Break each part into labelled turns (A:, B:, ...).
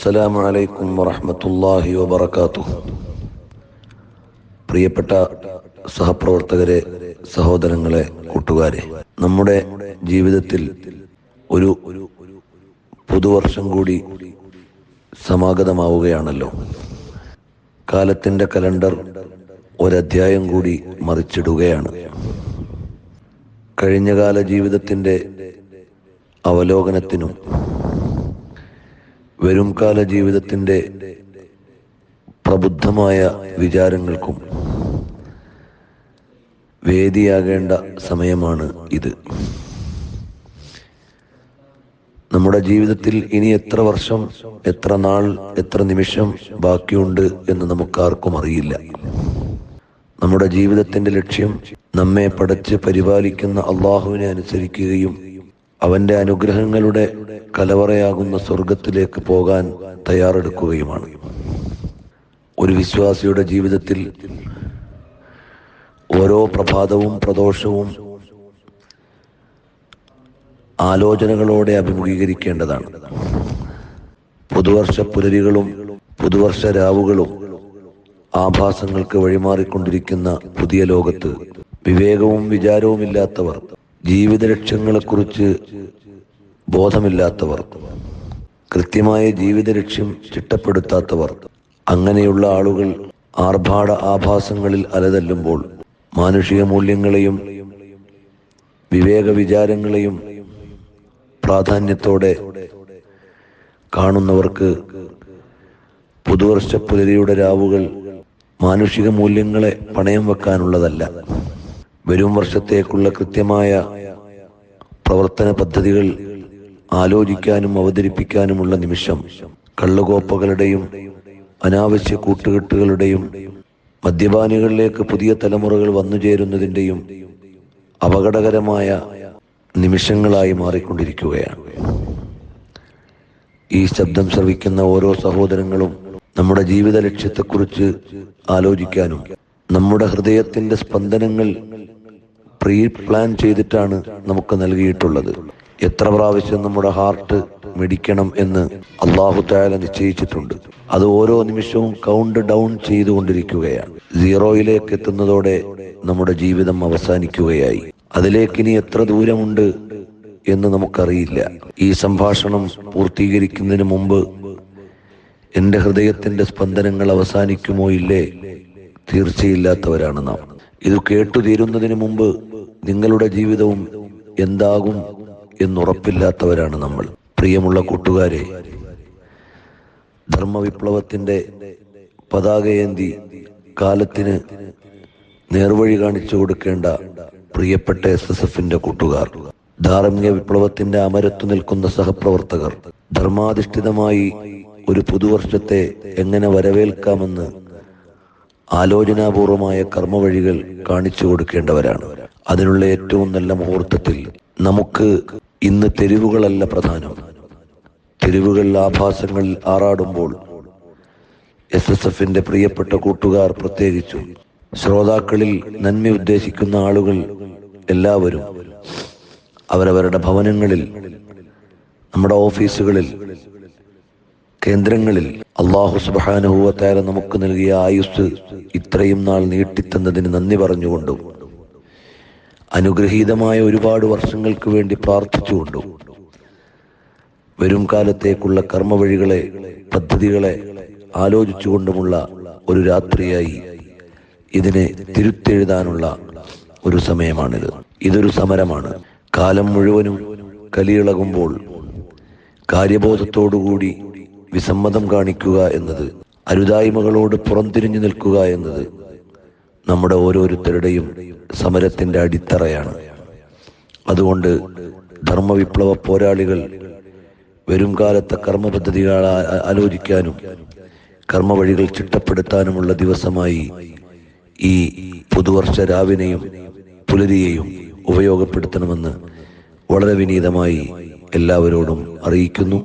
A: അസ്സലാമു അലൈക്കും വറഹ്മത്തുള്ളാഹി വബറകാതുഹു. പ്രിയപ്പെട്ട സഹപ്രവർത്തകരെ, സഹോദരങ്ങളെ, കൂട്ടുകാരെ, നമ്മുടെ ജീവിതത്തിൽ ഒരു പുതുവർഷം കൂടി സമാഗതമാവുകയാണല്ലോ. കാലത്തിൻ്റെ കലണ്ടർ ഒരധ്യായം കൂടി മറിച്ചിടുകയാണ്. കഴിഞ്ഞകാല ജീവിതത്തിൻ്റെ അവലോകനത്തിനും വരുംകാല ജീവിതത്തിൻ്റെ പ്രബുദ്ധമായ വിചാരങ്ങൾക്കും വേദിയാകേണ്ട സമയമാണ് ഇത്. നമ്മുടെ ജീവിതത്തിൽ ഇനി എത്ര വർഷം, എത്ര നാൾ, എത്ര നിമിഷം ബാക്കിയുണ്ട് എന്ന് നമുക്കാർക്കും അറിയില്ല. നമ്മുടെ ജീവിതത്തിന്റെ ലക്ഷ്യം നമ്മെ പടച്ച് പരിപാലിക്കുന്ന അള്ളാഹുവിനെ അനുസരിക്കുകയും അവന്റെ അനുഗ്രഹങ്ങളുടെ കലവറയാകുന്ന സ്വർഗത്തിലേക്ക് പോകാൻ തയ്യാറെടുക്കുകയുമാണ്. ഒരു വിശ്വാസിയുടെ ജീവിതത്തിൽ ഓരോ പ്രഭാതവും പ്രദോഷവും ആലോചനകളോടെ അഭിമുഖീകരിക്കേണ്ടതാണ്. പുതുവർഷ പുലരികളും പുതുവർഷ രാവുകളും ആഭാസങ്ങൾക്ക് വഴിമാറിക്കൊണ്ടിരിക്കുന്ന പുതിയ ലോകത്ത് വിവേകവും വിചാരവുമില്ലാത്തവർ, ജീവിത ലക്ഷ്യങ്ങളെക്കുറിച്ച് ബോധമില്ലാത്തവർ, കൃത്യമായ ജീവിത ലക്ഷ്യം ചിട്ടപ്പെടുത്താത്തവർ, അങ്ങനെയുള്ള ആളുകൾ ആർഭാട ആഭാസങ്ങളിൽ അലതല്ലുമ്പോൾ മാനുഷിക മൂല്യങ്ങളെയും വിവേക വിചാരങ്ങളെയും പ്രാധാന്യത്തോടെ കാണുന്നവർക്ക് പുതുവർഷ പുലരിയുടെ രാവുകൾ മാനുഷിക മൂല്യങ്ങളെ പണയം വെക്കാനുള്ളതല്ല. വരും വർഷത്തേക്കുള്ള കൃത്യമായ പ്രവർത്തന പദ്ധതികൾ ആലോചിക്കാനും അവതരിപ്പിക്കാനുമുള്ള നിമിഷം കള്ളുകോപ്പകളുടെയും അനാവശ്യ കൂട്ടുകെട്ടുകളുടെയും മദ്യപാനികളിലേക്ക് പുതിയ തലമുറകൾ വന്നുചേരുന്നതിൻ്റെയും അപകടകരമായ നിമിഷങ്ങളായി മാറിക്കൊണ്ടിരിക്കുകയാണ്. ഈ ശബ്ദം ശ്രവിക്കുന്ന ഓരോ സഹോദരങ്ങളും നമ്മുടെ ജീവിത ലക്ഷ്യത്തെക്കുറിച്ച് ആലോചിക്കാനും നമ്മുടെ ഹൃദയത്തിന്റെ സ്പന്ദനങ്ങൾ പ്രീ പ്ലാൻ ചെയ്തിട്ടാണ് നമുക്ക് നൽകിയിട്ടുള്ളത്. എത്ര പ്രാവശ്യം നമ്മുടെ ഹാർട്ട് മിടിക്കണം എന്ന് അല്ലാഹു തആല നിശ്ചയിച്ചിട്ടുണ്ട്. അത് ഓരോ നിമിഷവും കൗണ്ട് ഡൗൺ ചെയ്തുകൊണ്ടിരിക്കുകയാണ്. സീറോയിലേക്ക് എത്തുന്നതോടെ നമ്മുടെ ജീവിതം അവസാനിക്കുകയായി. അതിലേക്കിനി എത്ര ദൂരമുണ്ട് എന്ന് നമുക്കറിയില്ല. ഈ സംഭാഷണം പൂർത്തീകരിക്കുന്നതിന് മുമ്പ് എൻ്റെ ഹൃദയത്തിന്റെ സ്പന്ദനങ്ങൾ അവസാനിക്കുമോ ഇല്ലേ? തീർച്ചയില്ലാത്തവരാണ് നാം. ഇത് കേട്ടുതീരുന്നതിന് മുമ്പ് നിങ്ങളുടെ ജീവിതവും എന്താകും എന്നുറപ്പില്ലാത്തവരാണ് നമ്മൾ. പ്രിയമുള്ള കൂട്ടുകാരെ, ധർമ്മവിപ്ലവത്തിന്റെ പതാകയേന്തി കാലത്തിന് നേർവഴി കാണിച്ചു കൊടുക്കേണ്ട പ്രിയപ്പെട്ട SSFന്റെ കൂട്ടുകാർ, ധാർമ്മിക വിപ്ലവത്തിന്റെ അമരത്തു നിൽക്കുന്ന സഹപ്രവർത്തകർ, ധർമാധിഷ്ഠിതമായി ഒരു പുതുവർഷത്തെ എങ്ങനെ വരവേൽക്കാമെന്ന് ആലോചനാപൂർവമായ കർമ്മവഴികൾ കാണിച്ചു കൊടുക്കേണ്ടവരാണ്. അതിനുള്ള ഏറ്റവും നല്ല മുഹൂർത്തത്തിൽ നമുക്ക് ഇന്ന് തെരുവുകളല്ല പ്രധാനം. തെരുവുകൾ ആഭാസങ്ങളിൽ ആറാടുമ്പോൾ SSFന്റെ പ്രിയപ്പെട്ട കൂട്ടുകാർ, പ്രത്യേകിച്ചും ശ്രോതാക്കളിൽ നന്മ ഉദ്ദേശിക്കുന്ന ആളുകൾ എല്ലാവരും അവരവരുടെ ഭവനങ്ങളിൽ, നമ്മുടെ ഓഫീസുകളിൽ, കേന്ദ്രങ്ങളിൽ അല്ലാഹു സുബ്ഹാനഹു വ തആല നമുക്ക് നൽകിയ ആയുസ് ഇത്രയും നാൾ നീട്ടിത്തന്നതിന് നന്ദി പറഞ്ഞുകൊണ്ടും അനുഗ്രഹീതമായ ഒരുപാട് വർഷങ്ങൾക്ക് വേണ്ടി പ്രാർത്ഥിച്ചുകൊണ്ടും വരും കാലത്തേക്കുള്ള കർമ്മവഴികളെ, പദ്ധതികളെ ആലോചിച്ചുകൊണ്ടുമുള്ള ഒരു രാത്രിയായി ഇതിനെ തിരുത്തെഴുതാനുള്ള ഒരു സമയമാണിത്. ഇതൊരു സമരമാണ്. കാലം മുഴുവനും കലിയിളകുമ്പോൾ കാര്യബോധത്തോടുകൂടി വിസമ്മതം കാണിക്കുക എന്നത്, അരുതായ്മകളോട് പുറംതിരിഞ്ഞു നിൽക്കുക എന്നത് നമ്മുടെ ഓരോരുത്തരുടെയും സമരത്തിന്റെ അടിത്തറയാണ്. അതുകൊണ്ട് ധർമ്മവിപ്ലവ പോരാളികൾ വരും കാലത്തെ കർമ്മ പദ്ധതികൾ ആലോചിക്കാനും കർമ്മവഴികൾ ചിട്ടപ്പെടുത്താനുമുള്ള ദിവസമായി ഈ പുതുവർഷ രാവിനെയും പുലരിയെയും ഉപയോഗപ്പെടുത്തണമെന്ന് വളരെ വിനീതമായി എല്ലാവരോടും അറിയിക്കുന്നു.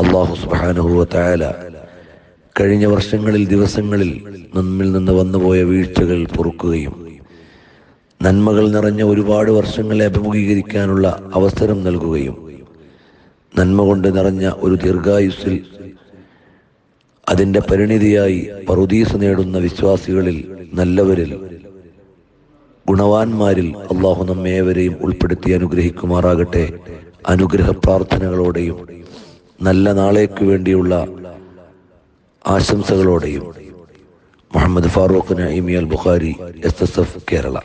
A: അല്ലാഹു സുബ്ഹാനഹു വ തആല കഴിഞ്ഞ വർഷങ്ങളിൽ, ദിവസങ്ങളിൽ നമ്മിൽ നിന്ന് വന്നുപോയ വീഴ്ചകൾ പൊറുക്കുകയും നന്മകൾ നിറഞ്ഞ ഒരുപാട് വർഷങ്ങളെ അഭിമുഖീകരിക്കാനുള്ള അവസരം നൽകുകയും നന്മ കൊണ്ട് നിറഞ്ഞ ഒരു ദീർഘായുസ്സിൽ അതിൻ്റെ പരിണിതിയായി പറുദീസ് നേടുന്ന വിശ്വാസികളിൽ, നല്ലവരിൽ, ഗുണവാന്മാരിൽ അള്ളാഹു നമ്മേവരെയും ഉൾപ്പെടുത്തി അനുഗ്രഹിക്കുമാറാകട്ടെ. അനുഗ്രഹ പ്രാർത്ഥനകളോടെയും നല്ല നാളേക്ക് വേണ്ടിയുള്ള ആശംസകളോടെയും മുഹമ്മദ് ഫാറൂഖ് നഈമി അൽ ബുഖാരി, SSF, കേരള.